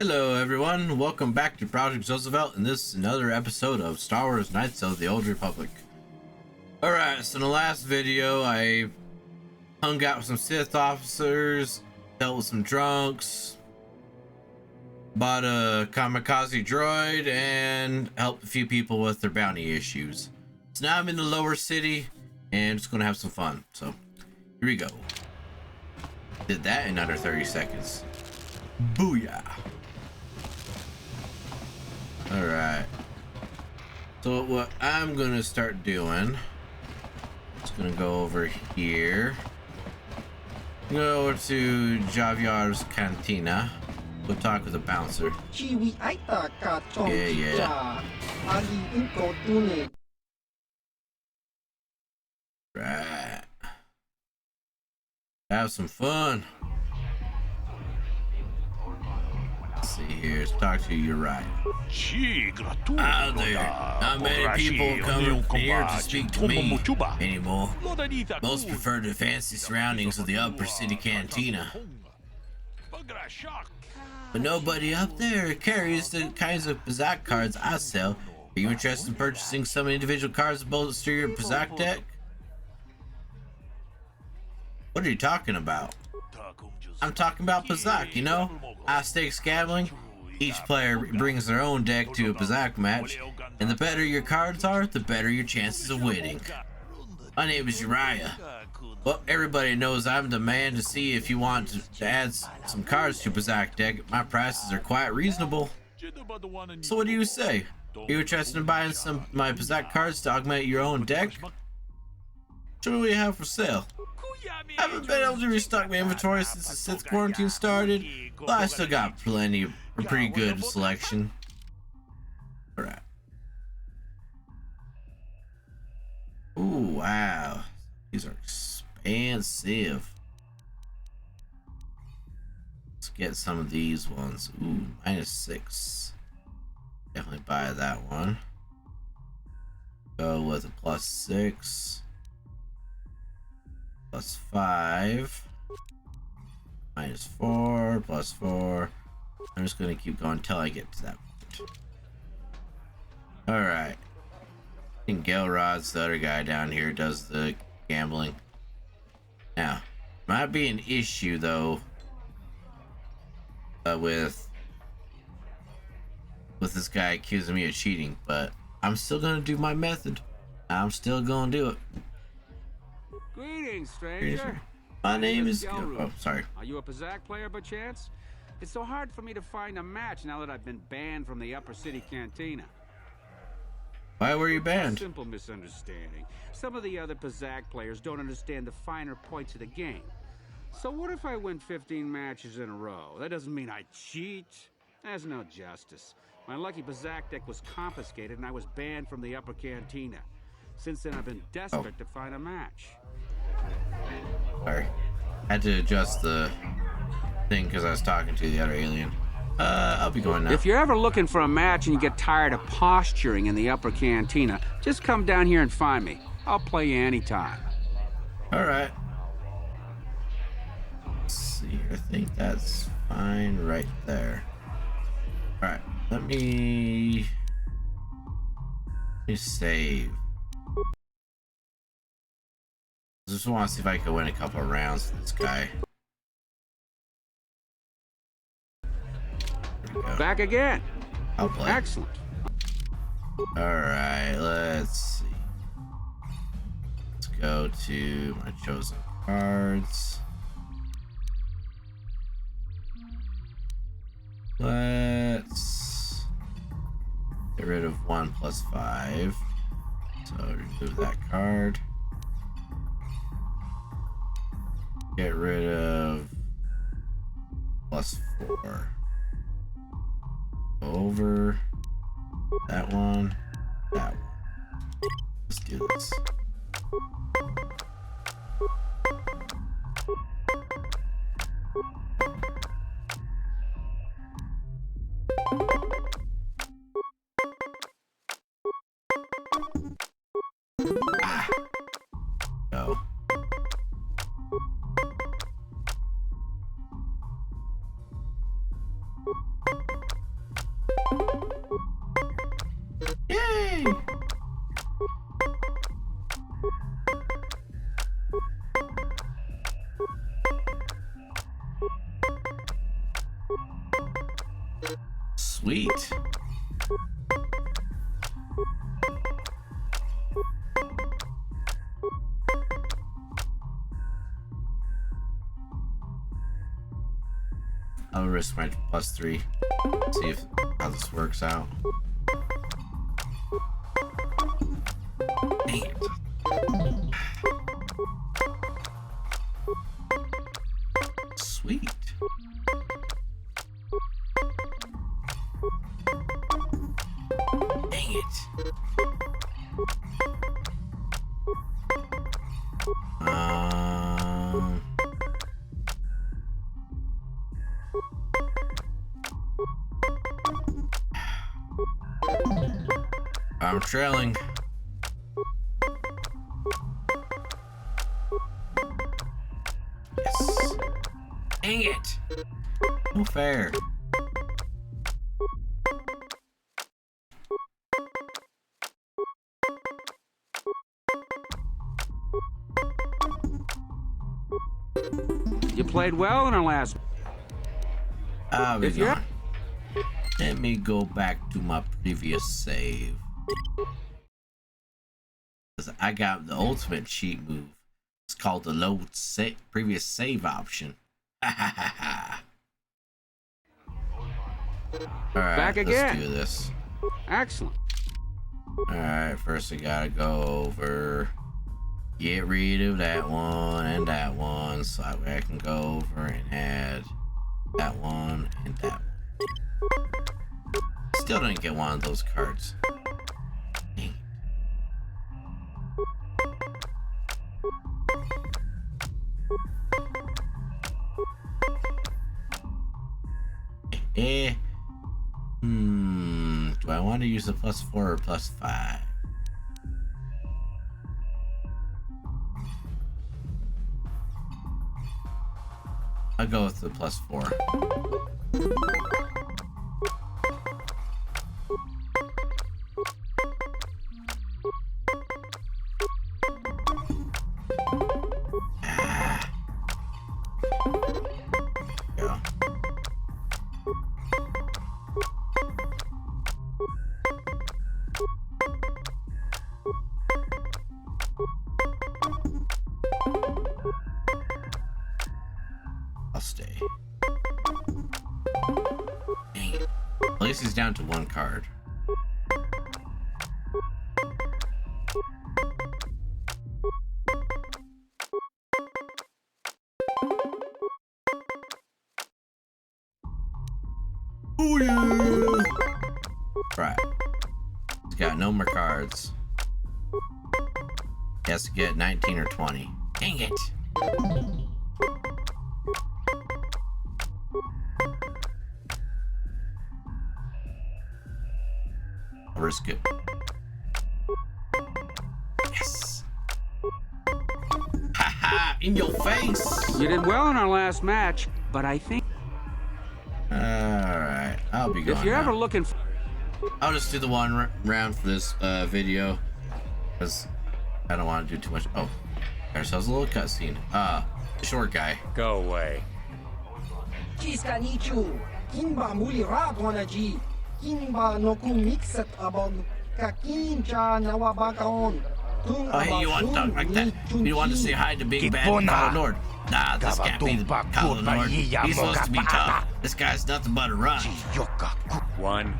Hello everyone, welcome back to Project Roosevelt, and this is another episode of Star Wars Knights of the Old Republic. Alright, so in the last video I hung out with some Sith officers, dealt with some drunks, bought a kamikaze droid, and helped a few people with their bounty issues. So now I'm in the lower city and just gonna have some fun. So here we go. Did that in under 30 seconds. Booyah! Alright, so what I'm gonna start doing, just gonna go over here, go over to Javiar's Cantina, go talk with the bouncer. Yeah. Right. Have some fun. Let's see here, let's talk to Uriah. Out there, not many people come here to speak to me anymore. Most prefer the fancy surroundings of the upper city cantina. But nobody up there carries the kinds of Pazak cards I sell. Are you interested in purchasing some individual cards to bolster your Pazak deck? What are you talking about? I'm talking about Pazak, you know? High stakes gambling. Each player brings their own deck to a Pazak match, and the better your cards are, the better your chances of winning. My name is Uriah. Well, everybody knows I'm the man to see if you want to add some cards to Pazak deck. My prices are quite reasonable. So what do you say? Are you interested in buying some of my Pazak cards to augment your own deck? Show me what you have for sale. I haven't been able to restock my inventory since the Sith quarantine started, but I still got plenty of a pretty good selection. Alright. Ooh, wow. These are expensive. Let's get some of these ones. Ooh, -6. Definitely buy that one. Go with a +6. +5, -4, +4. I'm just gonna keep going until I get to that point. Alright. I think Gelrod's the other guy down here, does the gambling. Now, might be an issue though with this guy accusing me of cheating, but I'm still gonna do my method. I'm still gonna do it. Greetings, stranger. My name is... Oh, sorry. Are you a Pazak player by chance? It's so hard for me to find a match now that I've been banned from the upper city cantina. Why were you banned? Simple misunderstanding. Some of the other Pazak players don't understand the finer points of the game. So what if I win 15 matches in a row? That doesn't mean I cheat. There's no justice. My lucky Pazak deck was confiscated and I was banned from the upper cantina. Since then, I've been desperate to find a match. Sorry. Had to adjust the thing because I was talking to the other alien. I'll be going now. If you're ever looking for a match and you get tired of posturing in the upper cantina, just come down here and find me. I'll play you anytime. Alright. Let's see. I think that's fine right there. Alright. Let me save. I just want to see if I can win a couple of rounds with this guy. Back again. I'll play. Excellent. Alright, let's see. Let's go to my chosen cards. Let's get rid of 1 + 5. So remove that card. Get rid of +4. Over that one, that one. Let's do this. Go. Sweet. I'll risk my +3. See if how this works out. Dang it. Sweet. Dang it. I'm trailing. Yes. Dang it. No fair. You played well in our last. I'll be gone. Let me go back to my previous save. I got the ultimate cheat move. It's called the load previous save option. Alright, Back again. Let's do this. Excellent. Alright, first I gotta go over, get rid of that one and that one, so that way I can go over and add that one and that one. Still didn't get one of those cards. Dang. Do I want to use the +4 or +5? I'll go with the +4. I'll stay. Dang it. At least he's down to one card. Oh yeah! Right. He's got no more cards. He has to get 19 or 20. Dang it! I'll risk it. Yes! Haha! In your face! You did well in our last match, but I think Alright, I'll be going if you're now. ever looking for... I'll just do the one round for this video, because I don't want to do too much. Oh, got ourselves a little cutscene. The short guy. Go away. Oh, hey, you want to talk like that? You want to say hi to Big Bad Color Lord? Nah, this can't be the Color Lord. He's supposed to be tough. This guy's nothing but a run. One.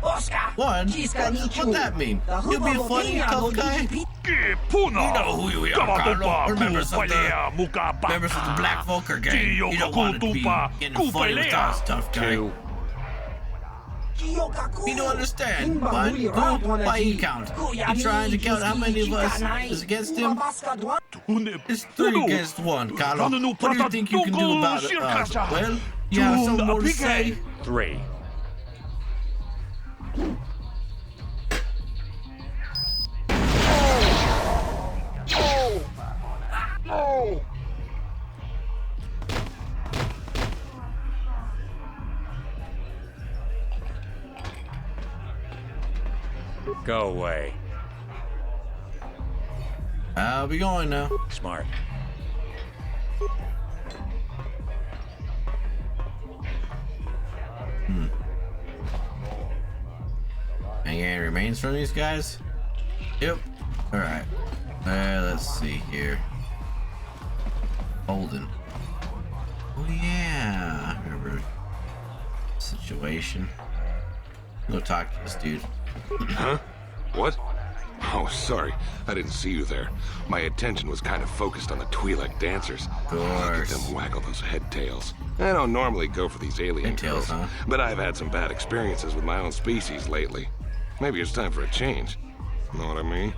One? What'd that mean? You'll be a funny, tough guy? You know who you are, Carlo. Members of the Black Volker gang. You don't want to be getting funny with us, tough guy. Two. You don't understand. One, two, by E count. You trying to count how many of us is against him? It's 3 against 1, Carlo. What do you think you can do about it? Well, you have something more to say? 3. Go away. I'll be going now. Smart. Any remains from these guys? Yep. Alright. Let's see here. Holden. Oh yeah. I remember the situation. Go talk to this dude. Huh? What? Oh, sorry. I didn't see you there. My attention was kind of focused on the Twi'lek dancers. Of Look at course. them waggle those head tails. I don't normally go for these alien Head tails, girls, huh? but I've had some bad experiences with my own species lately. Maybe it's time for a change. Know what I mean?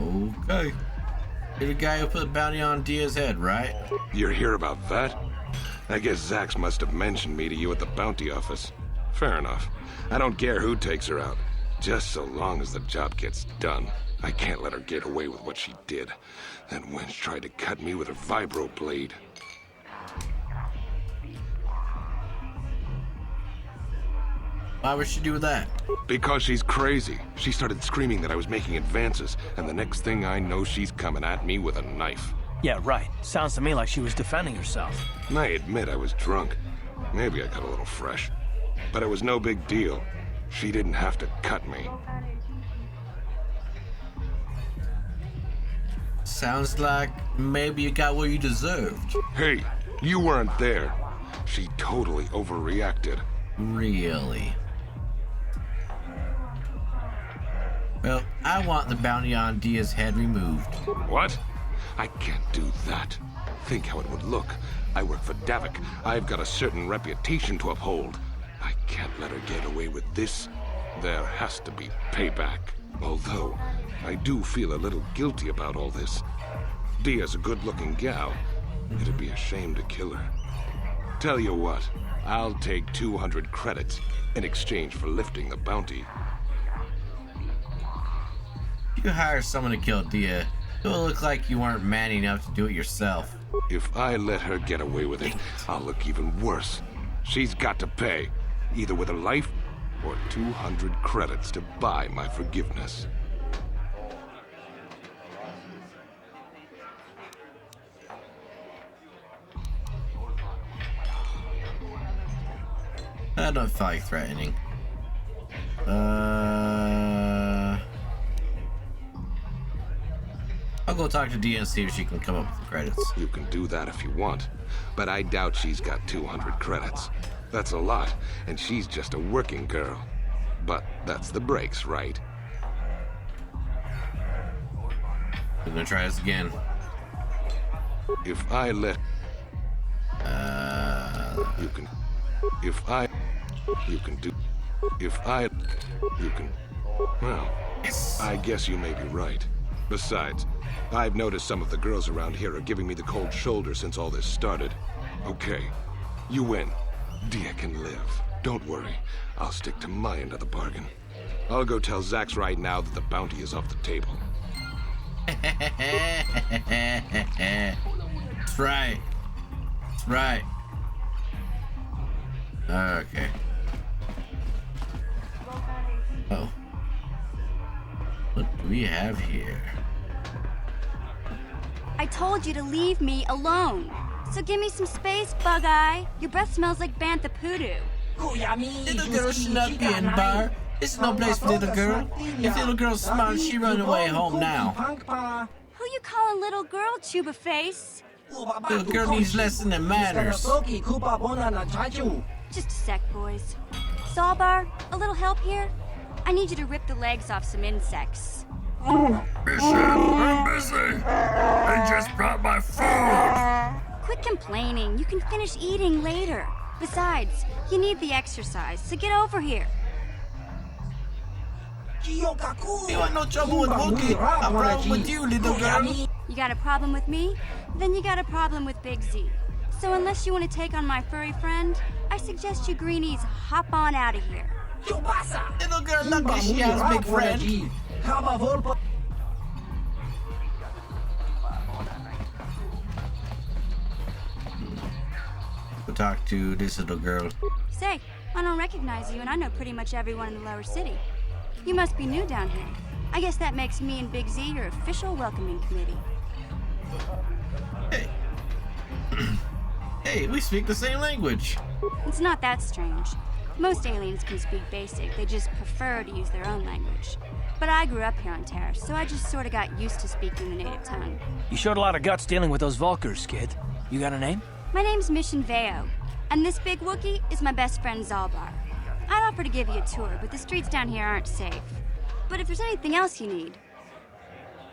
Okay. You're the guy who put a bounty on Dia's head, right? You're here about that? I guess Zax must have mentioned me to you at the bounty office. Fair enough. I don't care who takes her out. Just so long as the job gets done. I can't let her get away with what she did. That wench tried to cut me with her vibro blade. Why would she do that? Because she's crazy. She started screaming that I was making advances, and the next thing I know, she's coming at me with a knife. Yeah, right. Sounds to me like she was defending herself. I admit I was drunk. Maybe I got a little fresh. But it was no big deal. She didn't have to cut me. Sounds like maybe you got what you deserved. Hey, you weren't there. She totally overreacted. Really? Well, I want the bounty on Dia's head removed. What? I can't do that. Think how it would look. I work for Davik. I've got a certain reputation to uphold. I can't let her get away with this. There has to be payback. Although, I do feel a little guilty about all this. Dia's a good-looking gal. It'd be a shame to kill her. Tell you what, I'll take 200 credits in exchange for lifting the bounty. If you hire someone to kill Dia, it'll look like you weren't man enough to do it yourself. If I let her get away with it, I'll look even worse. She's got to pay, either with her life or 200 credits to buy my forgiveness. I don't feel like threatening. I'll go talk to Dia and see if she can come up with the credits. You can do that if you want, but I doubt she's got 200 credits. That's a lot, and she's just a working girl. But that's the breaks, right? I'm gonna try this again. If I let... You can... If I... You can do... If I... You can... Well, Yes. I guess you may be right. Besides, I've noticed some of the girls around here are giving me the cold shoulder since all this started. Okay, you win. Dia can live. Don't worry. I'll stick to my end of the bargain. I'll go tell Zax right now that the bounty is off the table. That's right. That's right. Okay. Oh. What do we have here? I told you to leave me alone. So give me some space, Bug-Eye. Your breath smells like Bantha Poodoo. Little girl should not be in bar. This is no place for little girl. If little girl's smart, she run away home now. Who you calling little girl, Chuba Face? Little girl needs lesson in manners. Just a sec, boys. Sawbar, a little help here? I need you to rip the legs off some insects. I'm busy. I just brought my food. Quit complaining. You can finish eating later. Besides, you need the exercise, so get over here. You want no trouble with Wookie? A problem with you, little girl. You got a problem with me? Then you got a problem with Big Z. So unless you want to take on my furry friend, I suggest you greenies hop on out of here. Little girl lucky she has a big friend. Go talk to this little girl. Say, I don't recognize you, and I know pretty much everyone in the lower city. You must be new down here. I guess that makes me and Big Z your official welcoming committee. Hey. Hey, we speak the same language. It's not that strange. Most aliens can speak basic, they just prefer to use their own language. But I grew up here on Terrace, so I just sort of got used to speaking the native tongue. You showed a lot of guts dealing with those Vulkars, kid. You got a name? My name's Mission Veo, and this big Wookiee is my best friend Zalbar. I'd offer to give you a tour, but the streets down here aren't safe. But if there's anything else you need...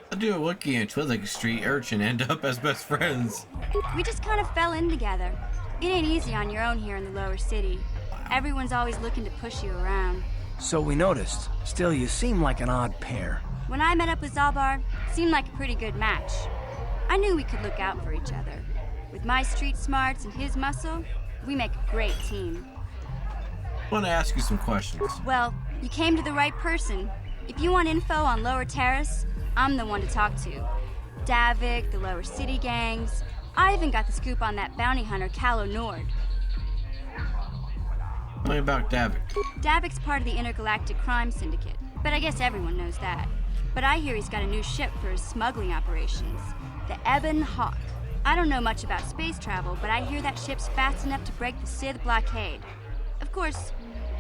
How do a Wookiee and Twi'lek street urchin end up as best friends? We just kind of fell in together. It ain't easy on your own here in the lower city. Everyone's always looking to push you around. So we noticed. Still, you seem like an odd pair. When I met up with Zalbar, it seemed like a pretty good match. I knew we could look out for each other. With my street smarts and his muscle, we make a great team. I want to ask you some questions. Well, you came to the right person. If you want info on Lower Terrace, I'm the one to talk to. Davik, the Lower City gangs. I even got the scoop on that bounty hunter, Calo Nord. Tell me about Davik. Davik's part of the Intergalactic Crime Syndicate, but I guess everyone knows that. But I hear he's got a new ship for his smuggling operations, the Ebon Hawk. I don't know much about space travel, but I hear that ship's fast enough to break the Sith blockade. Of course,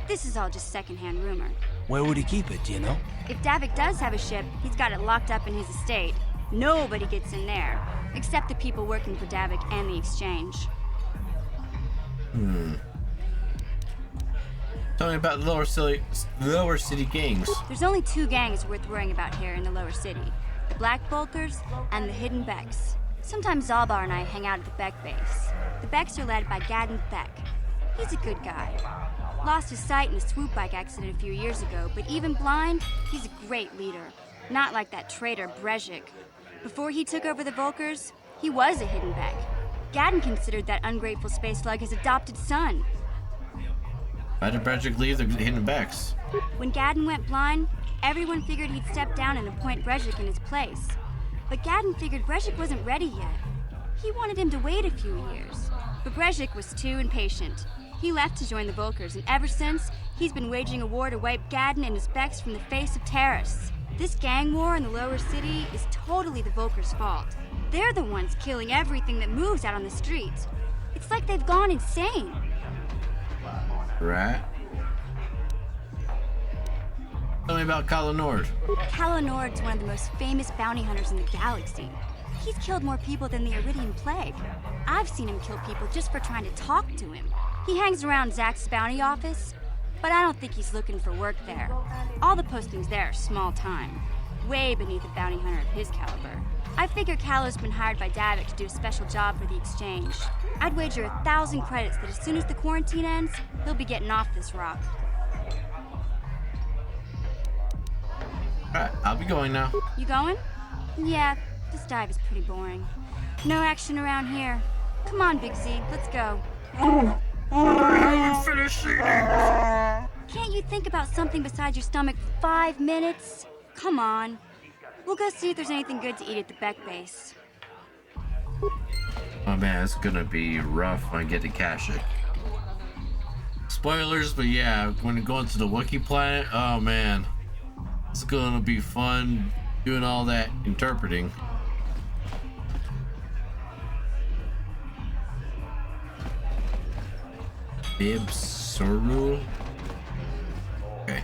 this is all just secondhand rumor. Where would he keep it, do you know? If Davik does have a ship, he's got it locked up in his estate. Nobody gets in there, except the people working for Davik and the Exchange. Tell me about the lower city gangs. There's only two gangs worth worrying about here in the lower city. The Black Vulkars and the Hidden Becks. Sometimes Zalbar and I hang out at the Beck base. The Becks are led by Gadden Thek. He's a good guy. Lost his sight in a swoop bike accident a few years ago, but even blind, he's a great leader. Not like that traitor Brezhik. Before he took over the Vulkars, he was a Hidden Beck. Gadden considered that ungrateful space slug his adopted son. Why did Brezhik leave the Hidden Becks? When Gadden went blind, everyone figured he'd step down and appoint Brezhik in his place. But Gadden figured Brezhik wasn't ready yet. He wanted him to wait a few years. But Brezhik was too impatient. He left to join the Vulkars, and ever since, he's been waging a war to wipe Gadden and his Becks from the face of Terrace. This gang war in the lower city is totally the Vulkars' fault. They're the ones killing everything that moves out on the streets. It's like they've gone insane. Right. Tell me about Calo Nord. Calo Nord's one of the most famous bounty hunters in the galaxy. He's killed more people than the Iridian Plague. I've seen him kill people just for trying to talk to him. He hangs around Zack's bounty office, but I don't think he's looking for work there. All the postings there are small time, way beneath a bounty hunter of his caliber. I figure Calo's been hired by Davik to do a special job for the Exchange. I'd wager 1,000 credits that as soon as the quarantine ends, he'll be getting off this rock. Alright, I'll be going now. You going? Yeah, this dive is pretty boring. No action around here. Come on, Big Z, let's go. I haven't finished eating. Can't you think about something besides your stomach for 5 minutes? Come on. We'll go see if there's anything good to eat at the Beck base. Oh man, it's gonna be rough when I get to cash it. Spoilers, but yeah, when you go into the Wookiee planet, oh man. It's gonna be fun doing all that interpreting. Bib Sorul. Okay.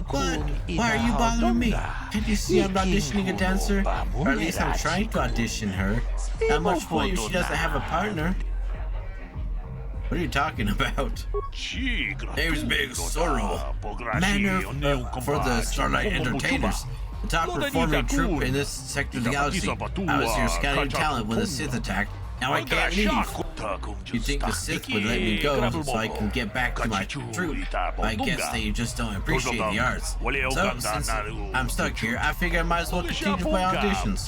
What? Why are you bothering me? Can't you see I'm auditioning a dancer? Or at least I'm trying to audition her. Not much point if she doesn't have a partner. What are you talking about? Name's Big Sorrel. Manor for the Starlight Entertainers. The top performing troupe in this sector of the galaxy. I was here scouting talent when the Sith attacked. Now I can't leave. You think the Sith would let me go so I can get back to my troupe? I guess they just don't appreciate the arts. So, since I'm stuck here, I figure I might as well continue my auditions.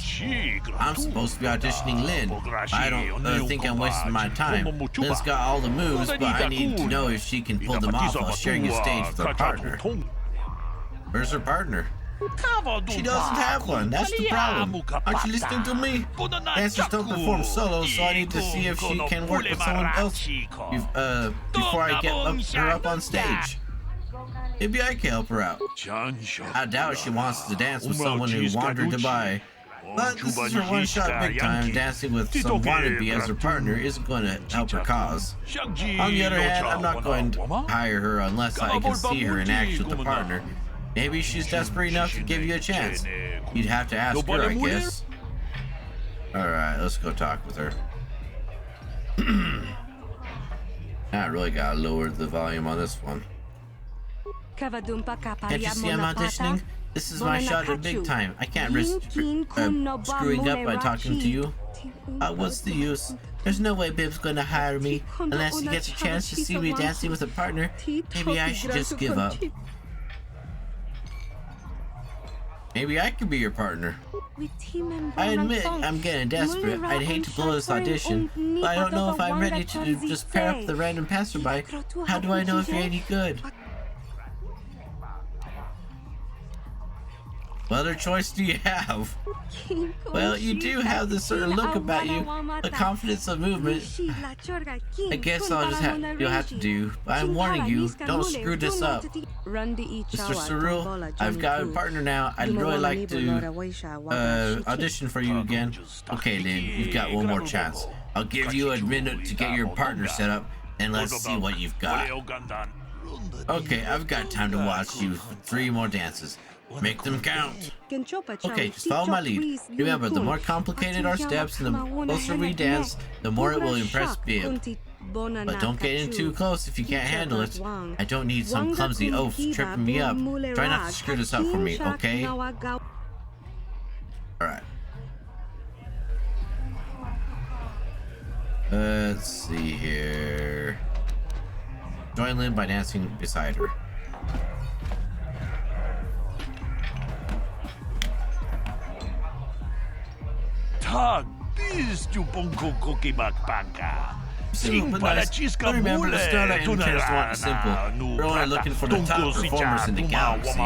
I'm supposed to be auditioning Lynn, but I don't think I'm wasting my time. Lynn's got all the moves, but I need to know if she can pull them off while sharing a stage with her partner. Where's her partner? She doesn't have one, that's the problem. Aren't you listening to me? Dancers don't perform solo, so I need to see if she can work with someone else before I get her up on stage. Maybe I can help her out. I doubt she wants to dance with someone who wandered by But this is her one shot big time. Dancing with some wannabe as her partner isn't going to help her cause. On the other hand, I'm not going to hire her unless I can see her in action with a partner. Maybe she's desperate enough to give you a chance. You'd have to ask her, I guess. Alright, let's go talk with her. I really gotta lower the volume on this one. Can't you see I'm auditioning? This is my shot at big time. I can't risk screwing up by talking to you. What's the use? There's no way Bib's gonna hire me unless he gets a chance to see me dancing with a partner. Maybe I should just give up. Maybe I could be your partner. I admit I'm getting desperate. I'd hate to blow this audition, but I don't know if I'm ready to just pair up with a random passerby. How do I know if you're any good? What other choice do you have? Well, you do have this certain look about you, the confidence of movement. I guess you'll have to do, but I'm warning you, don't screw this up. Mr. Cerule, I've got a partner now. I'd really like to audition for you again. Okay then, you've got one more chance. I'll give you a minute to get your partner set up, and let's see what you've got. Okay, I've got time to watch you for 3 more dances. Make them count. Okay, just follow my lead. Remember, the more complicated our steps and the closer we dance, the more it will impress Bib. But don't get in too close if you can't handle it. I don't need some clumsy oaf tripping me up. Try not to screw this up for me, okay? Alright. Let's see here. Join Lynn by dancing beside her. Simple, but remember the Starlight Entertainers want simple. We're only looking for the top performers in the galaxy.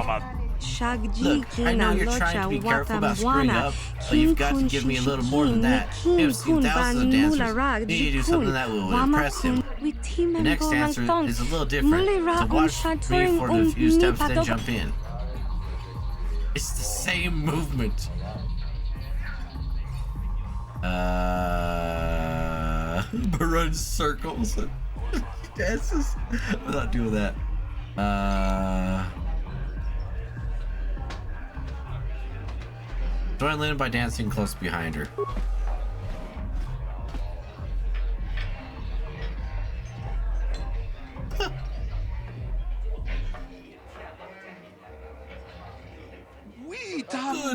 Look, I know you're trying to be careful about screwing up, but you've got to give me a little more than that. We've seen thousands of dancers. We need to do something that will impress him. The next answer is a little different, so watch me for the few steps, then jump in. It's the same movement. Run circles. Dances. I'm not doing that. Join Lynn by dancing close behind her.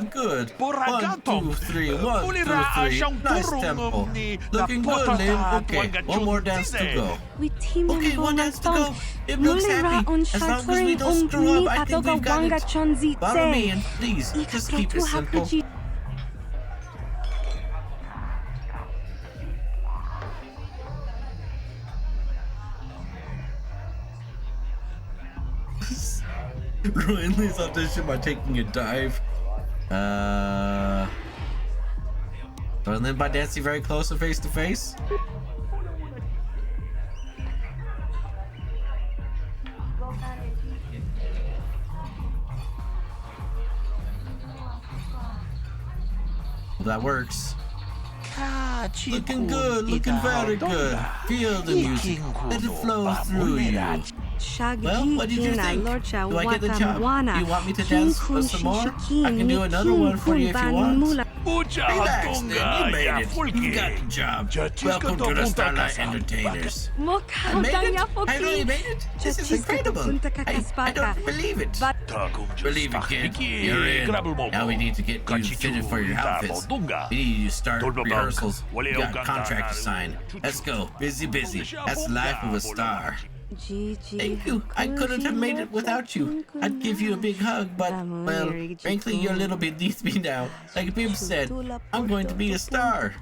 Good. 1, 2, 3. 1, 2, 3. Nice tempo. Looking good, Lynn. Okay, one more dance to go. Okay, one dance to go. It looks happy. As long as we don't screw up, I think we've got it. Follow me and please, just keep it simple. Ruin Lee's audition by taking a dive. And then by dancing very close and face to face. Well, that works. Looking good, looking very good. Feel the music, let it flow through you. Well, what did you think? Do I get the job? You want me to dance for some more? I can do another one for you if you want. Relax, then. You made it. You got the job. Welcome to the Starlight Entertainers. I made it? I really made it? This is incredible. I don't believe it. Believe it, kid. You're in. Now we need to get you fitted for your outfits. We need you to start rehearsals. We got a contract to sign. Let's go. Busy, busy. That's the life of a star. Thank you. I couldn't have made it without you. I'd give you a big hug, but, well, frankly, you're a little beneath me now. Like Bib said, I'm going to be a star.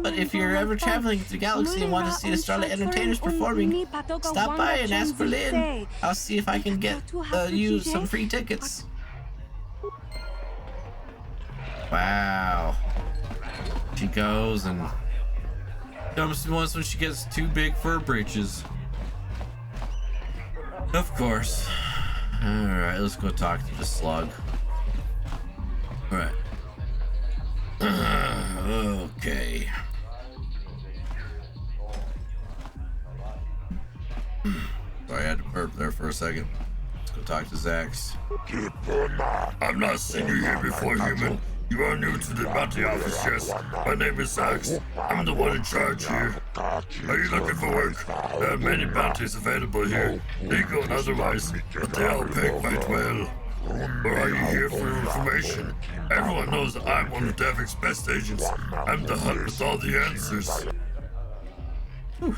But if you're ever traveling through the galaxy and want to see the Starlight Entertainers performing, stop by and ask for Lynn. I'll see if I can get you some free tickets. Wow. She goes and dumps once when she gets too big for her britches. Of course. Alright, let's go talk to the slug. Alright. Okay. Sorry, I had to burp there for a second. Let's go talk to Zax. I've not seen you here before, human. You are new to the bounty office, yes? My name is Zax. I'm the one in charge here. Are you looking for work? There are many bounties available here, legal and otherwise, but they all pay quite well. Or are you here for information? Everyone knows I'm one of Davik's best agents. I'm the hunt with all the answers. Whew.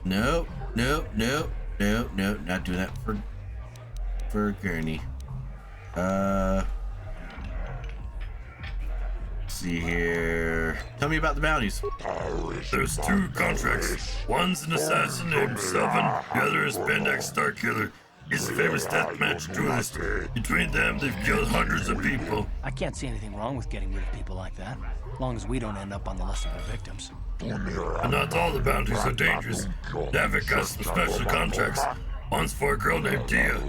Nope, nope, nope, nope, nope. Not doing that for Gurney. Let's see here. Tell me about the bounties. There's 2 contracts. One's an assassin named Sylvan. The other is Bendex Starkiller. He's a famous deathmatch duelist. Between them, they've killed hundreds of people. I can't see anything wrong with getting rid of people like that, as long as we don't end up on the list of the victims. And not all the bounties are dangerous. Davik got some special contracts. One's for a girl named Dia.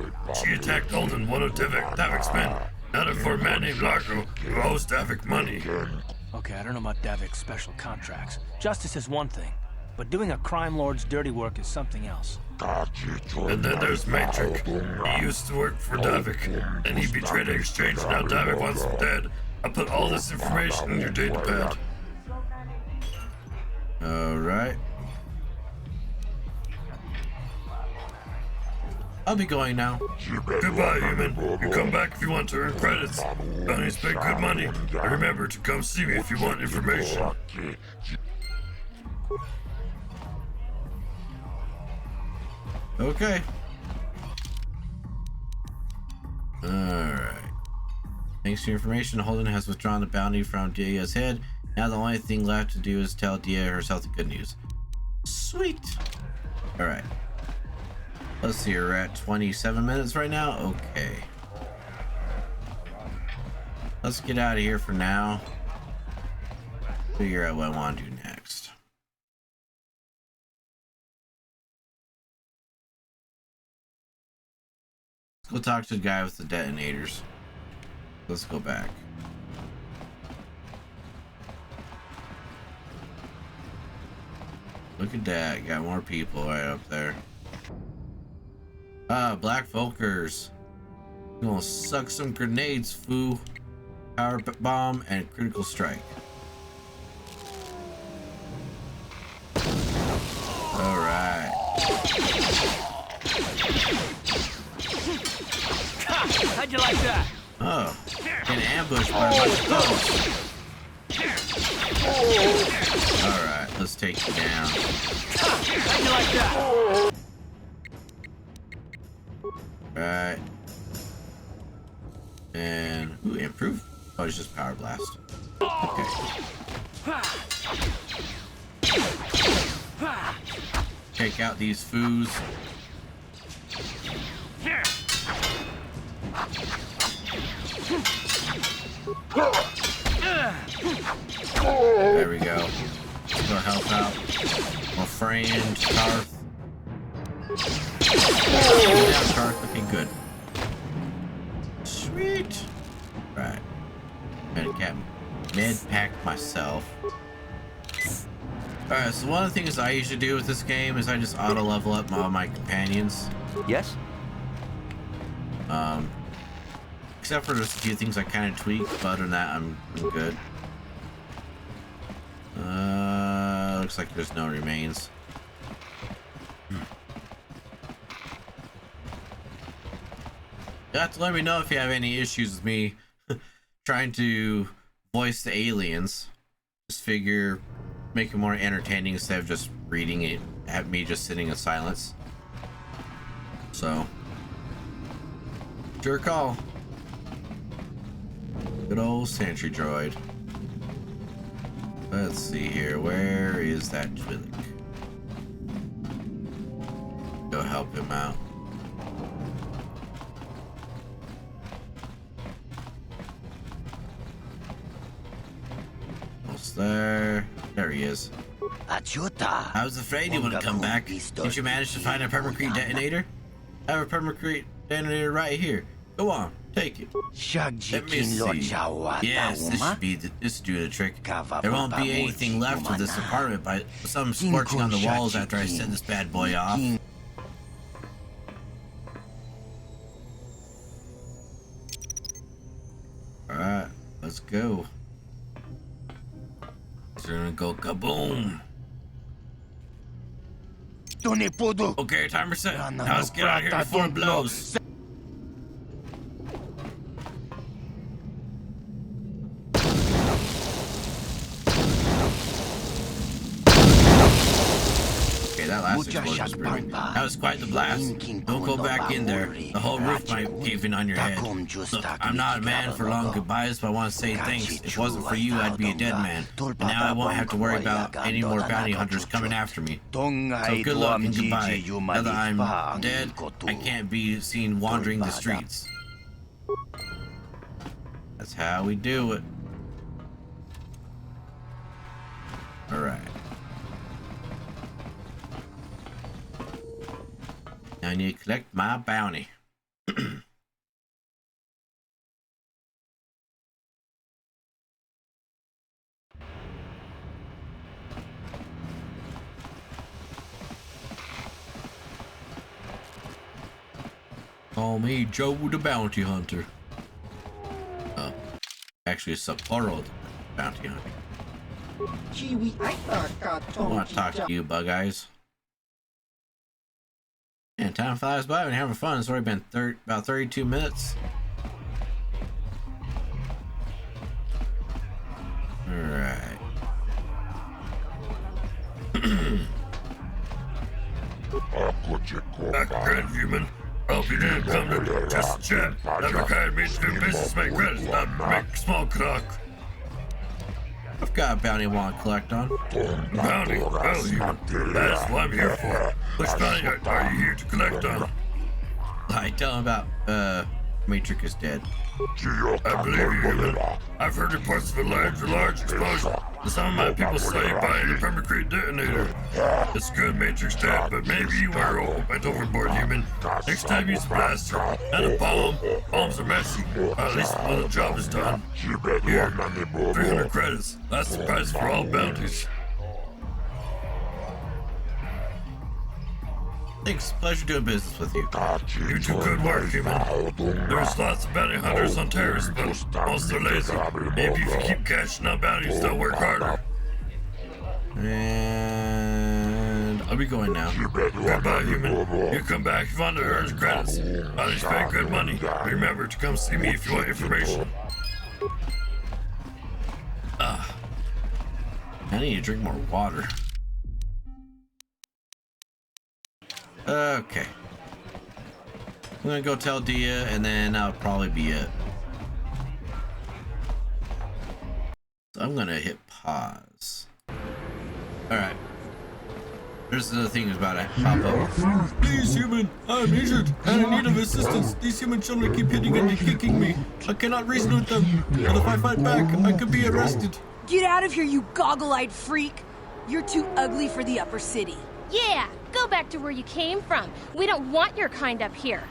She attacked Olden, one of Davik's men. Another for a man named Largo, who owes Davik money. Okay, I don't know about Davik's special contracts. Justice is one thing, but doing a crime lord's dirty work is something else. And then there's Matrix. He used to work for Davik, and he betrayed the exchange. Now Davik wants him dead. I put all this information in your data pad. Alright. I'll be going now. Goodbye, human. You come back if you want to earn credits. Bounties pay good money. And remember to come see me if you want information. Okay. Alright. Thanks for your information. Holden has withdrawn the bounty from Dia's head. Now the only thing left to do is tell Dia herself the good news. Sweet. Alright. Let's see, we're at 27 minutes right now. Okay. Let's get out of here for now. Figure out what I want to do next. Let's go talk to the guy with the detonators. Let's go back. Look at that. Got more people right up there. Black Volkers. You gonna suck some grenades, foo. Power bomb and critical strike. Alright. How'd you like that? Oh. Getting ambushed by a bunch of thugs. Alright, let's take you down. How'd you like that? Right. And ooh, improve. Oh, it's just power blast. Okay. Take out these foos. There we go. Let's go help out my friend Karth. Yeah, Karth looking good. Sweet. Right. Med pack myself. Alright, so one of the things I usually do with this game is I just auto level up all my companions. Yes? Except for just a few things I kind of tweak, but other than that, I'm good. Looks like there's no remains. You have to let me know if you have any issues with me trying to voice the aliens. Just figure, make it more entertaining instead of just reading it, have me just sitting in silence. So, your call. Good old sentry droid. Let's see here. Where is that Twi'lek? Go help him out. Almost there. There he is. I was afraid he wouldn't come back. Did you manage to find a permacrete detonator? I have a permacrete detonator right here. Go on. Take it. Let me see. Yes, this should do the trick. There won't be anything left of this apartment by some scorching on the walls after I set this bad boy off. Alright, let's go. So we're gonna go kaboom. Okay, timer set. Now let's get out of here before it blows. That last explosion was pretty. That was quite the blast. Don't go back in there. The whole roof might cave in on your head. Look, I'm not a man for long goodbyes, but I want to say thanks. If it wasn't for you, I'd be a dead man. And now I won't have to worry about any more bounty hunters coming after me. So good luck and goodbye. Now that I'm dead, I can't be seen wandering the streets. That's how we do it. Alright. Now I need to collect my bounty. Call me Joe the Bounty Hunter. Oh, actually it's a plural bounty hunter. I want to talk to you, Bug Eyes. And time flies by when you're having fun. It's already been about 32 minutes. Alright. Good human. Hope you didn't come to just chat. Never hired me to do business, make credits, not make small talk. I've got a bounty I want to collect on. Bounty? Well, human. That's what I'm here for. Which bounty are you here to collect on? I tell him about, Matrix is dead. I believe you, human. I've heard reports of a large explosion. Some of my people say you by a permacrete detonator. It's good Matrix dead, but maybe you went overboard, human. Next time use a blaster, not a bomb. Bombs are messy. At least when the job is done. Here, 300 credits. That's the price for all bounties. Thanks, pleasure doing business with you. You do good work, human. There's lots of bounty hunters on terrorists, but most are lazy. Maybe if you keep cashing out bounties, they'll work harder. And I'll be going now. Goodbye, human. You come back if you want to earn credits. Bounties pay good money. Remember to come see me if you want information. I need to drink more water. Okay. I'm gonna go tell Dia, and then that'll probably be it. So I'm gonna hit pause. Alright. There's the thing about it. Pop up. Please, human, I'm injured, and I need of assistance. These human children keep hitting and kicking me. I cannot reason with them, but if I fight back, I could be arrested. Get out of here, you goggle-eyed freak! You're too ugly for the upper city. Yeah, go back to where you came from. We don't want your kind up here.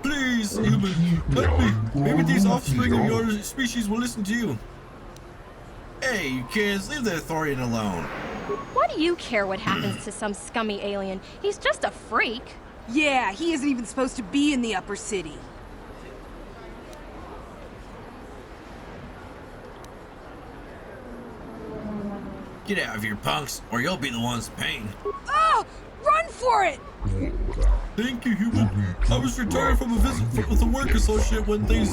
Please, human, help me. Maybe these offspring of your species will listen to you. Hey, you kids, leave the authority alone. Why do you care what happens to some scummy alien? He's just a freak. Yeah, he isn't even supposed to be in the upper city. Get out of here, punks, or you'll be the ones paying. Oh! Run for it! Thank you, human. I was returning from a visit with a work associate when those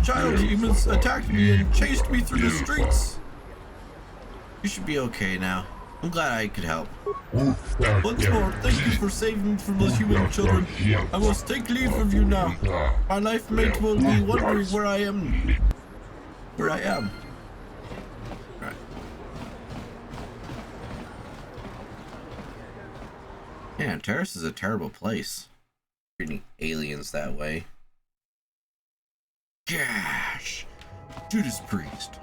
child humans attacked me and chased me through the streets. You should be okay now. I'm glad I could help. Once more, thank you for saving me from those human children. I must take leave of you now. My life mate will be wondering where I am. Right. Man, Terrace is a terrible place. Treating aliens that way. Gosh! Judas Priest.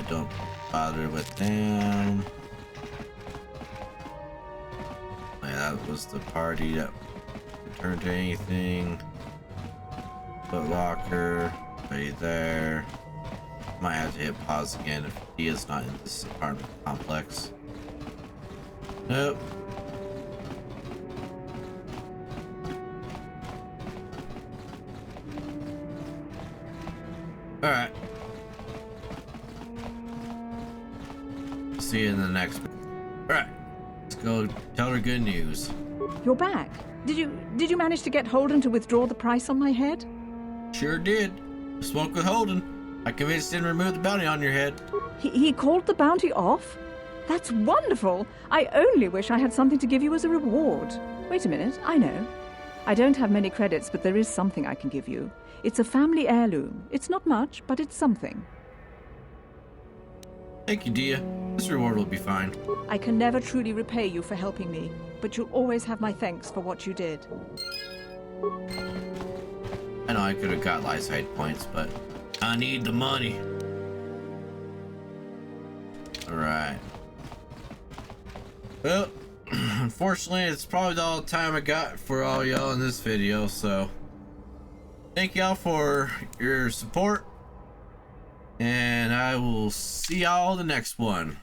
Don't bother with them. Yeah, that was the party that returned to anything. Foot Locker, right there. Might have to hit pause again if he is not in this apartment complex. Nope. Alright. See you in the next one. Alright. Let's go tell her good news. You're back. Did you manage to get Holden to withdraw the price on my head? Sure did. Spoke with Holden. I convinced him to remove the bounty on your head. He called the bounty off? That's wonderful. I only wish I had something to give you as a reward. Wait a minute, I know. I don't have many credits, but there is something I can give you. It's a family heirloom. It's not much, but it's something. Thank you, Dia. This reward will be fine. I can never truly repay you for helping me, but you'll always have my thanks for what you did. I know I could have got Lysite points, but I need the money. Alright. Well, unfortunately, it's probably all the time I got for all y'all in this video, so thank y'all for your support, and I will see y'all the next one.